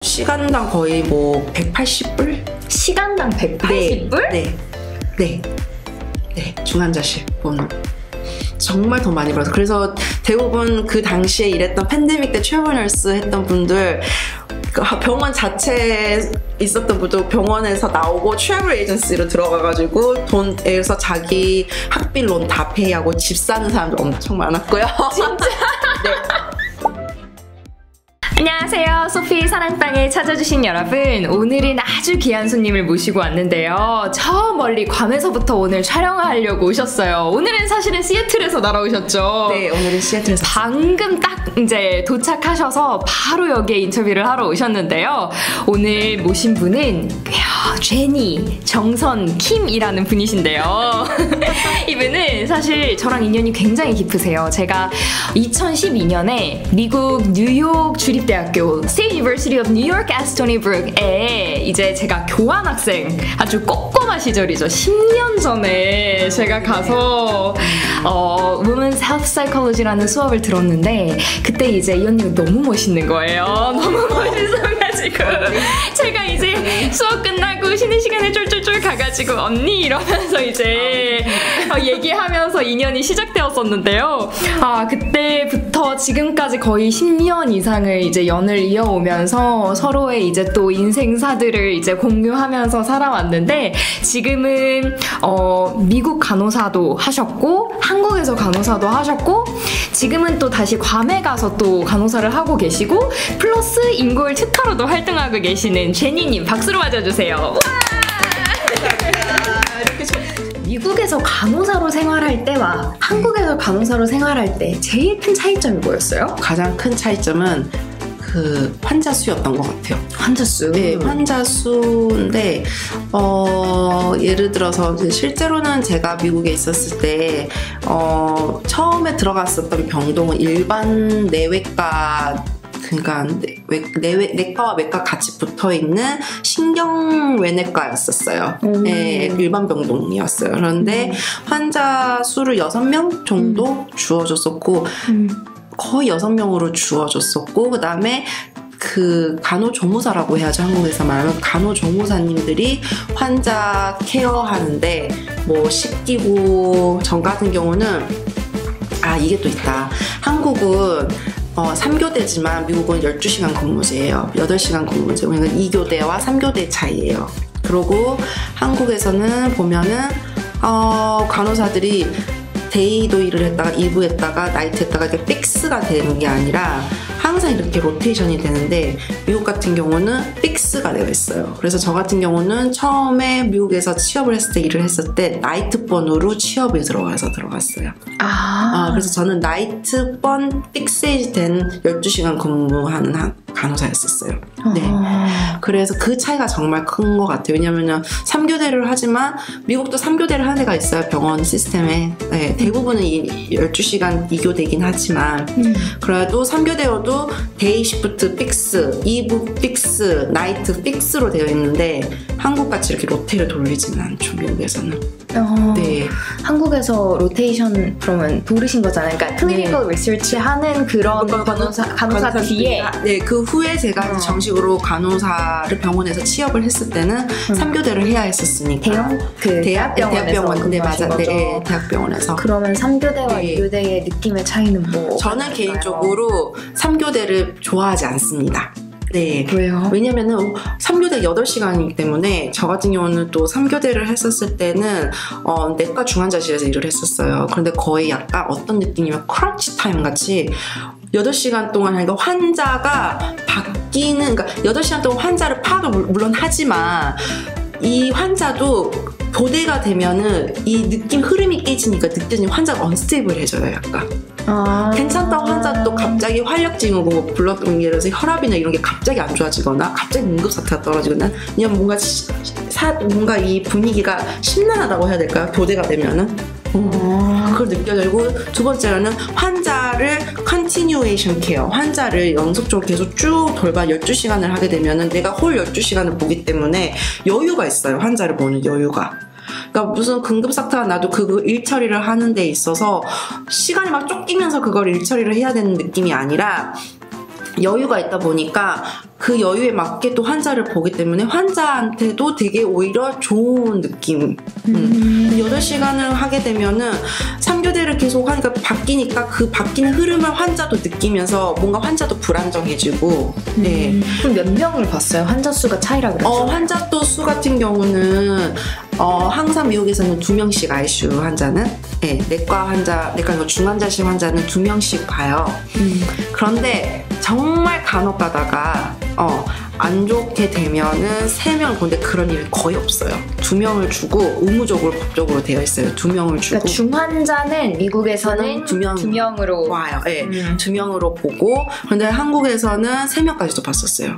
시간당 거의 뭐 180불? 시간당 180불? 네. 중환자실 보는. 정말 돈 많이 벌어서. 그래서 대부분 그 당시에 일했던 팬데믹 때 트래블 너스 했던 분들, 병원 자체에 있었던 분도 병원에서 나오고 트래블 에이전시로 들어가가지고 돈에서 자기 학비 론 다 페이하고 집 사는 사람도 엄청 많았고요. 진짜? 네. 안녕하세요. 소피 사랑방에 찾아주신 여러분, 오늘은 아주 귀한 손님을 모시고 왔는데요. 저 멀리 괌에서부터 오늘 촬영하려고 오셨어요. 오늘은 사실은 시애틀에서 날아오셨죠? 네, 오늘은 시애틀에서 방금 딱 이제 도착하셔서 바로 여기에 인터뷰를 하러 오셨는데요. 오늘 모신 분은 제니, 정선, 킴이라는 분이신데요. 이분은 사실 저랑 인연이 굉장히 깊으세요. 제가 2012년에 미국 뉴욕 주립대학교 State University of New York at Stony Brook에 이제 제가 교환학생, 아주 꼬꼬마 시절이죠. 10년 전에 제가 가서 Women's Health Psychology라는 수업을 들었는데, 그때 이제 이 언니가 너무 멋있는 거예요. 너무 멋있어가지고 제가 이제 수업 끝나고 쉬는 시간에 쫄쫄쫄 가가지고 언니 이러면서 이제 얘기하면서 인연이 시작되었었는데요. 그때부터 지금까지 거의 10년 이상을 이제 연을 이어오면서 서로의 이제 또 인생사들을 이제 공유하면서 살아왔는데, 지금은 미국 간호사도 하셨고 한국에서 간호사도 하셨고, 지금은 또 다시 괌에 가서 또 간호사를 하고 계시고, 플러스 인골 특화로도 활동하고 계시는 제니님, 박수로 맞아주세요. 와! 미국에서 간호사로 생활할 때와 한국에서 간호사로 생활할 때 제일 큰 차이점이 뭐였어요? 가장 큰 차이점은 그 환자 수였던 것 같아요. 환자 수? 네, 환자 수인데 예를 들어서 실제로는 제가 미국에 있었을 때 처음에 들어갔었던 병동은 일반 내외과, 그러니까 내과와 외과 같이 붙어있는 신경외내과였었어요. 네, 일반 병동이었어요. 그런데 환자 수를 6명 정도 주어졌었고, 거의 6명으로 주어졌었고, 그 다음에 그 간호조무사라고 해야죠. 한국에서 말하면 간호조무사님들이 환자 케어하는데 뭐 씻기고, 전 같은 경우는 이게 또 있다. 한국은 3교대지만 미국은 12시간 근무제예요. 8시간 근무제. 그러니까 2교대와 3교대 차이예요. 그리고 한국에서는 보면은 간호사들이 데이도 일을 했다가 이브 했다가 나이트 했다가 이렇게 픽스가 되는 게 아니라 항상 이렇게 로테이션이 되는데, 미국 같은 경우는 픽스가 되어 있어요. 그래서 저 같은 경우는 처음에 미국에서 취업을 했을 때, 일을 했을 때 나이트번으로 취업에 들어갔어요. 그래서 저는 나이트번 픽스에 된 12시간 근무하는 간호사였었어요. 네. 그래서 그 차이가 정말 큰 것 같아요. 왜냐면은 3교대를 하지만 미국도 3교대를 하는 데가 있어요. 병원 시스템에. 네, 대부분은 12시간 2교대긴 하지만 그래도 3교대여도 데이 시프트 픽스, 이브 픽스, 나이트 픽스로 되어 있는데 한국같이 이렇게 로테를 돌리지는 않죠. 미국에서는. 네. 한국에서 로테이션 그러면 돌으신 거잖아요. 그러니까 클리니컬 리서치 하는 그런 간호사 뒤에. 네, 그 후에 제가 정식으로 간호사를 병원에서 취업을 했을 때는 3교대를 해야 했었으니까. 대학병원. 네, 맞아. 네, 대학병원에서. 그러면 3교대와 2교대의 느낌의 차이는 뭐? 저는 개인적으로 3교대를 좋아하지 않습니다. 네. 왜요? 왜냐면은 3교대 8시간이기 때문에, 저 같은 경우는 또 3교대를 했었을 때는 내과 중환자실에서 일을 했었어요. 그런데 거의 약간 어떤 느낌이면 크런치 타임 같이 8시간 동안 하니까 환자가 바뀌는, 그러니까 8시간 동안 환자를 파악을 물론 하지만 이 환자도 교대가 되면은 이 느낌 흐름이 깨지니까 느껴지는 환자가 언스테이블해져요. 약간 괜찮다고 환자도 갑자기 활력증이고 뭐 블러드, 예를 들어서 혈압이나 이런 게 갑자기 안 좋아지거나 갑자기 응급사태가 떨어지거나, 그냥 뭔가 이 분위기가 심란하다고 해야 될까요? 교대가 되면은 그걸 느껴지고, 두 번째로는 환자를 컨티뉴에이션 케어, 환자를 연속적으로 계속 쭉 돌봐 12시간을 하게 되면은 내가 홀 12시간을 보기 때문에 여유가 있어요. 환자를 보는 여유가. 그러니까 무슨 긴급사태가 나도 그 일 처리를 하는 데 있어서 시간이 막 쫓기면서 그걸 일 처리를 해야 되는 느낌이 아니라 여유가 있다 보니까 그 여유에 맞게 또 환자를 보기 때문에 환자한테도 되게 오히려 좋은 느낌. 8시간을 하게 되면은 3교대를 계속 하니까 바뀌니까 그 바뀌는 흐름을 환자도 느끼면서 뭔가 환자도 불안정해지고. 네. 그럼 몇 명을 봤어요? 환자 수가 차이라 그랬죠? 환자 또 수 같은 경우는 항상 미국에서는 2명씩 ICU 환자는 내과 중환자실 환자는 2명씩 봐요. 그런데 정말 간혹 가다가 안 좋게 되면은 3명, 근데 그런 일이 거의 없어요. 2명을 주고 의무적으로 법적으로 되어 있어요. 2명을 주고. 그러니까 중환자는 미국에서는 2명으로 와요. 네, 2명으로 보고. 그런데 한국에서는 3명까지도 봤었어요.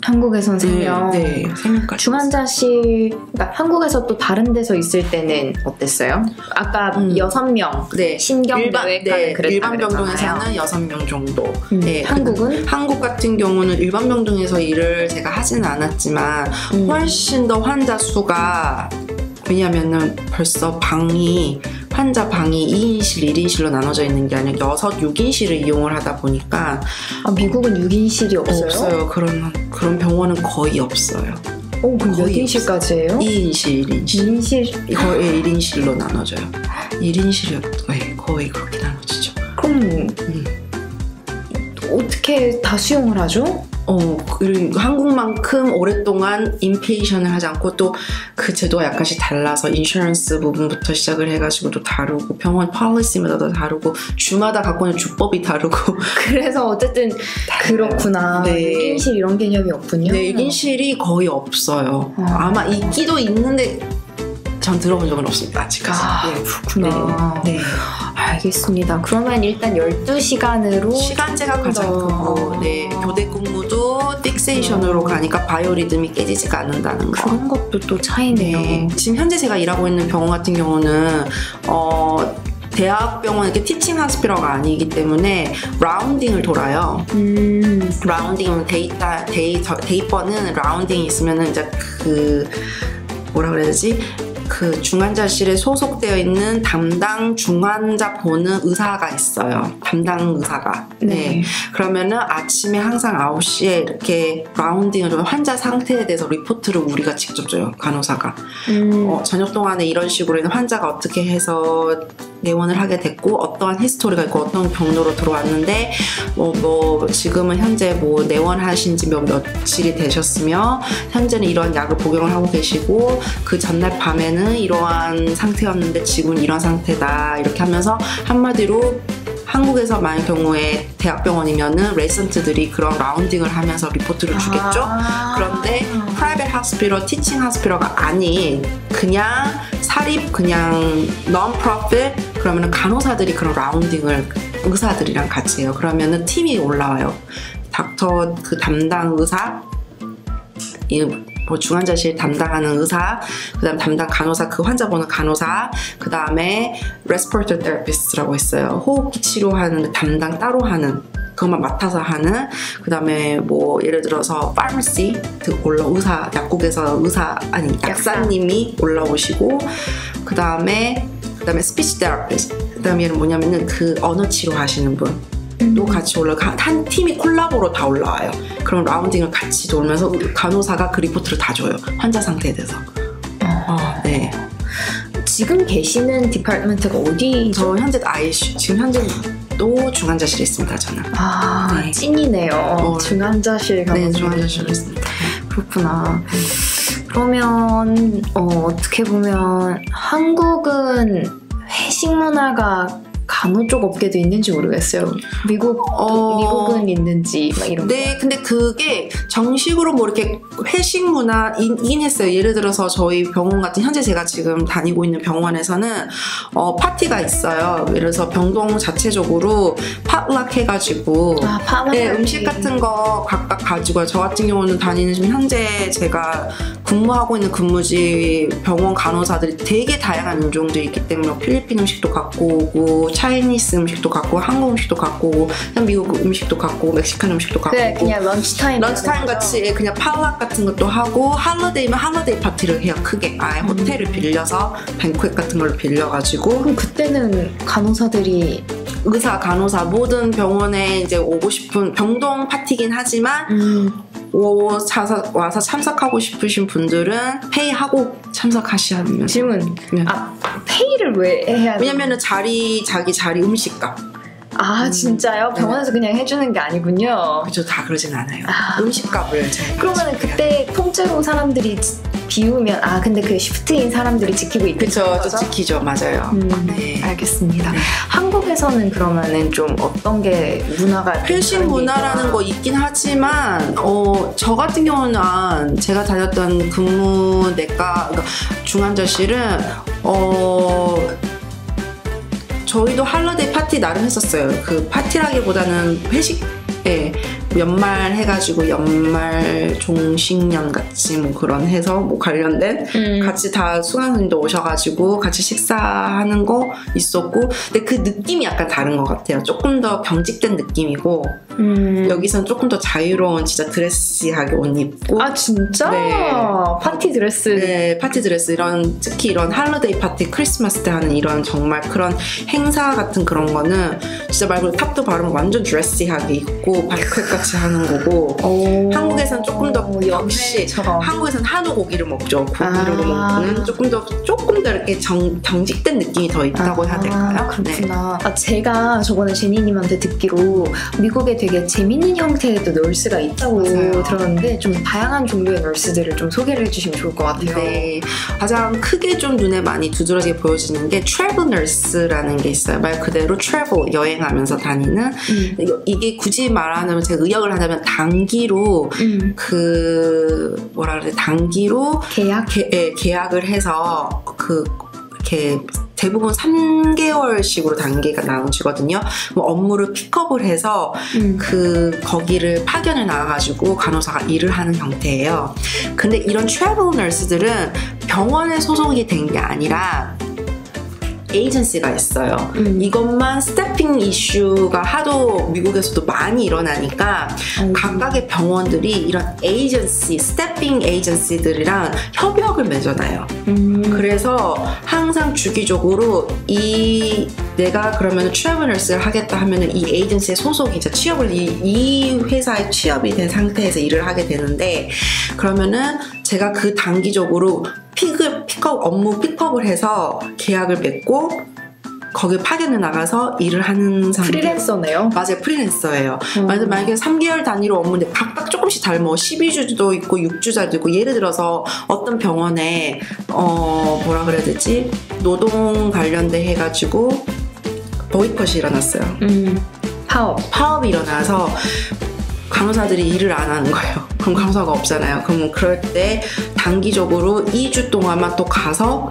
한국에선 3명. 네, 3명까지. 중환자실, 그러니까 한국에서 또 다른 데서 있을 때는 어땠어요? 아까 6명. 네. 신경내외과는 그랬다 일반 병동에서는 6명 정도. 네. 한국은? 한국 같은 경우는 일반 병동에서 일을 제가 하지는 않았지만 훨씬 더 환자 수가, 왜냐면은 벌써 환자 방이 2인실, 1인실로 나눠져 있는 게 아니라 6, 6인실을 이용을 하다 보니까. 미국은 6인실이 없어요? 없어요. 그런 병원은 거의 없어요. 그럼 몇 인실까지예요? 2인실, 1인실. 2인실? 거의 1인실로 나눠져요. 1인실이 거의 그렇게 나눠지죠. 그럼 어떻게 다 수용을 하죠? 그리고 한국만큼 오랫동안 인페이션을 하지 않고 또 그 제도가 약간씩 달라서 인슈런스 부분부터 시작을 해가지고 또 다르고 병원 폴리시마다 다르고 주마다 갖고 있는 주법이 다르고 그래서 어쨌든 그렇구나. 네. 6인실 이런 개념이 없군요. 네, 6인실이 거의 없어요. 아마 있기도 있는데 전 들어본 적은 없습니다. 아직까지. 그렇구나. 네. 알겠습니다. 그러면 일단 12시간으로 시간제가 가장 크고 교대 근무도 픽세이션으로 가니까 바이오리듬이 깨지지가 않는다는 거. 그런 것도 또 차이네요. 네. 지금 현재 제가 일하고 있는 병원 같은 경우는 대학병원 이렇게 티칭 하스피럴가 아니기 때문에 라운딩을 돌아요. 라운딩은 데이퍼는 라운딩이 있으면은 이제 뭐라 그래야 되지? 그 중환자실에 소속되어 있는 담당 중환자 보는 의사가 있어요. 담당 의사가. 네. 그러면은 아침에 항상 9시에 이렇게 라운딩을 좀 환자 상태에 대해서 리포트를 우리가 직접 줘요. 간호사가. 저녁 동안에 이런 식으로 환자가 어떻게 해서 내원을 하게 됐고 어떠한 히스토리가 있고 어떤 경로로 들어왔는데 뭐 지금은 현재 뭐 내원하신 지 며칠이 되셨으며 현재는 이런 약을 복용을 하고 계시고 그 전날 밤에는 이러한 상태였는데 지금은 이런 상태다 이렇게 하면서 한마디로 한국에서 만약 경우에 대학병원이면은 레지던트들이 그런 라운딩을 하면서 리포트를 주겠죠. 그런데 프라이빗 하스피럴, 티칭 하스피럴가 아닌 그냥 사립 그냥 non-profit 그러면은 간호사들이 그런 라운딩을 의사들이랑 같이 해요. 그러면은 팀이 올라와요. 닥터 그 담당 의사 뭐 중환자실 담당하는 의사, 그 다음 담당 간호사, 그 환자 보는 간호사, 그 다음에 respiratory therapist라고 있어요. 호흡기 치료하는 담당 따로 하는, 그것만 맡아서 하는, 그 다음에 뭐 예를 들어서 pharmacy, 의사, 약국에서 약사님이 올라오시고, 그 다음에 speech therapist, 그 다음에 얘는 뭐냐면은 그 언어 치료 하시는 분. 또 같이 한 팀이 콜라보로 다 올라와요. 그럼 라운딩을 같이 돌면서 간호사가 그 리포트를 다 줘요. 환자 상태에 대해서. 네. 지금 계시는 디파트먼트가 어디? 저 현재 ICU. 지금 현재 또 중환자실에 있습니다. 저는. 네. 찐이네요. 중환자실 가서. 네, 중환자실에 있습니다. 그렇구나. 그러면 어떻게 보면 한국은 회식 문화가 간호 쪽 업계도 있는지 모르겠어요. 미국은 있는지 막 이런. 네, 근데 그게 정식으로 뭐 이렇게 회식 문화이긴 했어요. 예를 들어서 저희 병원 같은 현재 제가 지금 다니고 있는 병원에서는 파티가 있어요. 예를 들어서 병동 자체적으로 팟락 해가지고 네, 음식 같은 거 각각 가지고요. 저 같은 경우는 다니는 지금 현재 제가 근무하고 있는 근무지 병원 간호사들이 되게 다양한 인종들이 있기 때문에 필리핀 음식도 갖고 오고 차이니스 음식도 갖고 오고 한국 음식도 갖고 오고 그냥 미국 음식도 갖고 오고 멕시칸 음식도 갖고 오고 그냥 런치타임 같이 그냥 팟락 같은 것도 하고 할러데이면 할러데이 파티를 해요. 크게 아예 호텔을 빌려서 뱅크회 같은 걸 빌려가지고. 그럼 그때는 간호사들이 의사, 간호사 모든 병원에 이제 오고 싶은 병동 파티긴 하지만 와서 참석하고 싶으신 분들은 페이하고 참석하시면. 질문. 네. 페이를 왜 해야 돼요? 왜냐면은 자기 자리 음식값. 진짜요? 병원에서 그냥 해주는 게 아니군요. 그죠, 다 그러진 않아요. 음식값을 제가. 그러면 그때 통째로 사람들이 비우면 근데 그 시프트인 사람들이 지키고 있는 거죠? 그쵸, 지키죠. 맞아요. 네. 알겠습니다. 네. 한국에서는 그러면은 좀 어떤 게 문화가 회식 문화라는 거 있긴 하지만 저 같은 경우는 제가 다녔던 근무 내과 그러니까 중환자실은 저희도 할러데이 파티 나름 했었어요. 그 파티라기보다는 회식에 연말 해가지고 연말 종식년 같이 뭐 그런 해서 뭐 관련된 같이 다 수강생도 오셔가지고 같이 식사하는 거 있었고, 근데 그 느낌이 약간 다른 것 같아요. 조금 더 병직된 느낌이고 여기선 조금 더 자유로운 진짜 드레시하게 옷 입고. 진짜? 네. 파티 드레스. 네, 파티 드레스 특히 이런 할러데이 파티 크리스마스 때 하는 이런 정말 그런 행사 같은 그런 거는 진짜 말 그대로 탑도 바르면 완전 드레시하게 입고 발끝 같이 하는 거고. 한국에선 조금 더 역시 한국에선 한우 고기를 먹죠. 고기를 먹는 조금 더 이렇게 경직된 느낌이 더 있다고 해야 될까요? 그렇구나. 네. 제가 저번에 제니님한테 듣기로 미국에 되게 재밌는 형태의 널스가 있다고 들었는데 좀 다양한 종류의 널스들을 좀 소개를 해주시면 좋을 것 같아요. 네, 가장 크게 좀 눈에 많이 두드러지게 보여지는 게 트래블 널스라는 게 있어요. 말 그대로 트래블, 여행하면서 다니는. 이게 굳이 말하자면 제가 의역을 하자면 단기로 단기로 계약을 해서 이렇게 대부분 3개월씩으로 단계가 나눠지거든요. 업무를 픽업을 해서 거기를 파견을 나가가지고 간호사가 일을 하는 형태예요. 근데 이런 트래블 널스들은 병원에 소속이 된 게 아니라 에이전시가 있어요. 이것만 스태핑 이슈가 하도 미국에서도 많이 일어나니까 각각의 병원들이 이런 스태핑 에이전시들이랑 협약을 맺어놔요. 그래서 항상 주기적으로 내가 그러면 트래블 널스를 하겠다 하면은 이 에이전시에 소속이 이 회사에 취업이 된 상태에서 일을 하게 되는데, 그러면은 제가 그 단기적으로 업무 픽업을 해서 계약을 맺고 거기 파견을 나가서 일을 하는 사람. 프리랜서네요? 맞아요, 프리랜서예요. 만약에 3개월 단위로 업무인데 각각 조금씩 다른 12주도 있고 6주자도 있고, 예를 들어서 어떤 병원에 뭐라 그래야 되지? 노동 관련돼 해가지고 보이콧이 일어났어요. 파업이 일어나서 간호사들이 일을 안 하는 거예요. 그럼 간호사가 없잖아요. 그럼 그럴 때 단기적으로 2주 동안만 또 가서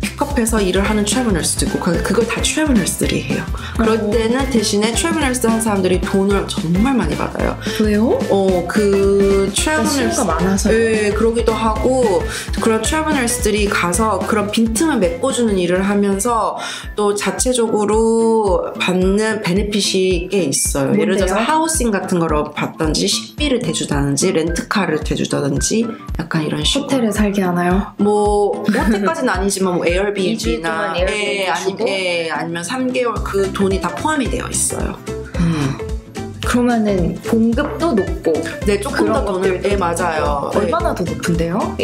픽업해서 일을 하는 트래블 널스도 있고, 그걸 다 트래블 널스들이 해요. 그럴 때는 대신에 트래블 널스 하는 사람들이 돈을 정말 많이 받아요. 왜요? 트래블 널스가 많아서요? 네, 그러기도 하고, 그런 트래블 널스들이 가서 그런 빈틈을 메꿔주는 일을 하면서 또 자체적으로 받는 베네핏이 꽤 있어요. 뭔데요? 예를 들어서 하우싱 같은 거를 받던지, 식비를 대주다든지, 렌트카를 대주다든지, 약간 이런 식으로. 호텔에 살게 하나요? 호텔까지는 아니지만 에어비앤비나 아니면 3개월 그 돈이 다 포함이 되어 있어요. 그러면은 봉급도 높고. 네, 조금 더 돈을. 네, 맞아요. 얼마나 더 높은데요?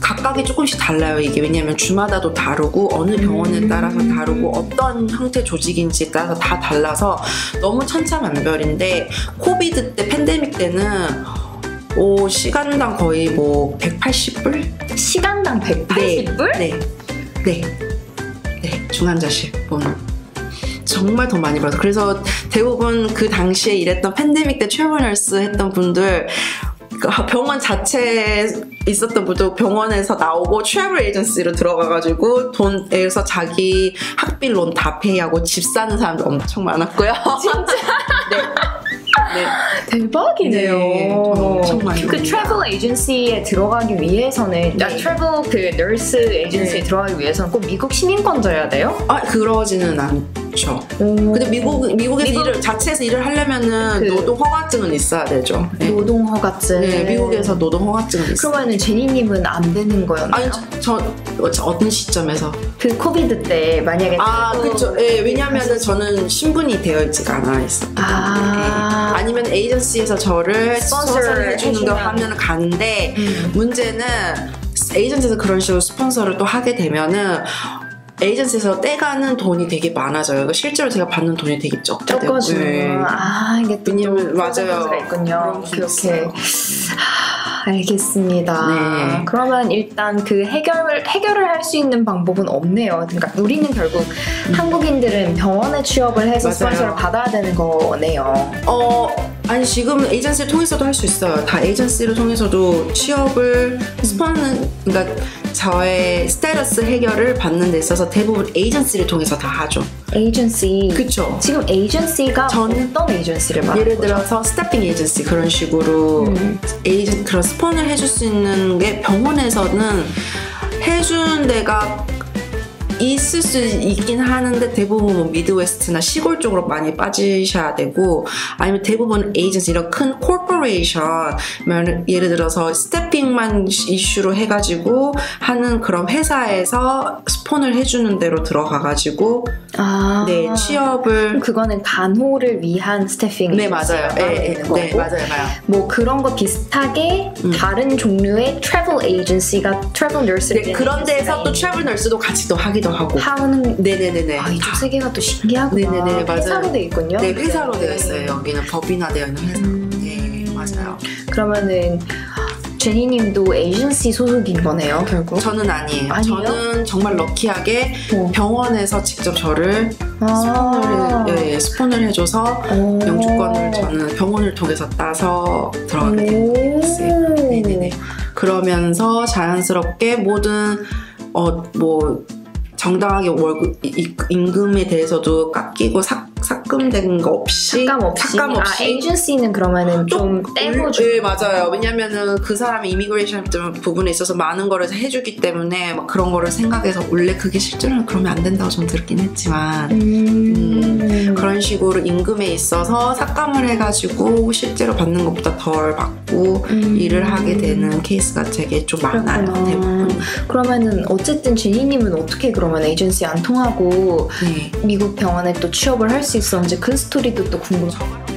각각이 조금씩 달라요. 이게 왜냐하면 주마다도 다르고 어느 병원에 따라서 다르고 어떤 형태 조직인지에 따라서 다 달라서 너무 천차만별인데, 코비드 때 팬데믹 때는 시간당 거의 180불? 시간당 180불? 네. 중환자실 보는. 정말 돈 많이 벌어서. 그래서 대부분 그 당시에 일했던 팬데믹 때 트래블 널스 했던 분들, 병원 자체에 있었던 분도 병원에서 나오고 트래블 에이전시로 들어가가지고 돈에서 자기 학비 론 다 페이하고 집 사는 사람도 엄청 많았고요. 진짜? 네. 대박이네요. 네, 엄청 많이. 그 트래블 에이전시에 들어가기 위해서는, 트래블 그 널스 에이전시에 들어가기 위해서는 꼭 미국 시민권자여야 돼요? 그러지는 않죠. 근데 미국에서 일을 자체에서 일을 하려면은 노동 허가증은 있어야 되죠. 네. 노동 허가증. 네, 미국에서 노동 허가증은 있어요. 그러면은 제니님은 안 되는 거였나요? 아니, 저 어떤 시점에서? 그 코비드 때 만약에. 그렇죠. 네, 왜냐면은 저는 신분이 되어 있지가 않아 있었거든요. 아니면 에이전시에서 저를 스폰서를 해주는 거 하면 가는데 문제는 에이전시에서 그런 식으로 스폰서를 또 하게 되면은 에이전시에서 떼가는 돈이 되게 많아져요. 실제로 제가 받는 돈이 되게 적거든요. 이게 또 왜냐면 맞아요. 있군요. 오케이. 알겠습니다. 네. 그러면 일단 그 해결을 할 수 있는 방법은 없네요. 그러니까 우리는 결국 한국인들은 병원에 취업을 해서 스폰서를 받아야 되는 거네요. 아니 지금 에이전시를 통해서도 할 수 있어요. 다 에이전시를 통해서도 취업을 그러니까 저의 스테러스 해결을 받는 데 있어서 대부분 에이전시를 통해서 다 하죠. 에이전시. 그쵸. 지금 에이전시가 어떤 에이전시를 말하는 예를 들어서 스태핑 에이전시 그런 식으로 그런 스폰을 해줄 수 있는 게 병원에서는 해주는 데가 있을 수 있긴 하는데 대부분 뭐 미드웨스트나 시골 쪽으로 많이 빠지셔야 되고 아니면 대부분 에이전시 이런 큰 코퍼레이션 예를 들어서 스태핑만 이슈로 해가지고 하는 그런 회사에서 스폰을 해주는 대로 들어가가지고 네 취업을 그거는 간호를 위한 스태핑 네 맞아요. 네 맞아요. 뭐 그런 거 비슷하게 다른 종류의 트래블 에이전시가 트래블 너스를 네, 그런 데서 또 트래블 너스도 같이 또 하기도 하고 하는 네네네네. 이쪽 세계가 또 신기하구나. 네네네 맞아요. 회사로 되어 있군요. 네 회사로 되어 있어요. 여기는 법인화되어 있는 회사. 네 맞아요. 그러면은 제니님도 에이전시 소속인 거네요, 결국? 저는 아니에요. 아니에요? 저는 정말 럭키하게 병원에서 직접 저를 스폰을 해줘서 영주권을 저는 병원을 통해서 따서 들어가게 된 거였어요. 네네네. 그러면서 자연스럽게 모든 뭐 정당하게 월급 임금에 대해서도 깎이고 삭감된 거 없이 삭감 없이 에이전시는 그러면은 좀 떼고 네 맞아요. 왜냐면은 그 사람의 이미그레이션 부분에 있어서 많은 거를 해주기 때문에 막 그런 거를 생각해서 원래 그게 실제로는 그러면 안 된다고 전 들었긴 했지만 그런 식으로 임금에 있어서 삭감을 해가지고 실제로 받는 것보다 덜 받고 일을 하게 되는 케이스가 되게 좀 많아요. 대부분. 그러면은 어쨌든 제니님은 어떻게 그러면 에이전시 안 통하고 미국 병원에 또 취업을 할 수 있었는지 그 스토리도 또 궁금해요.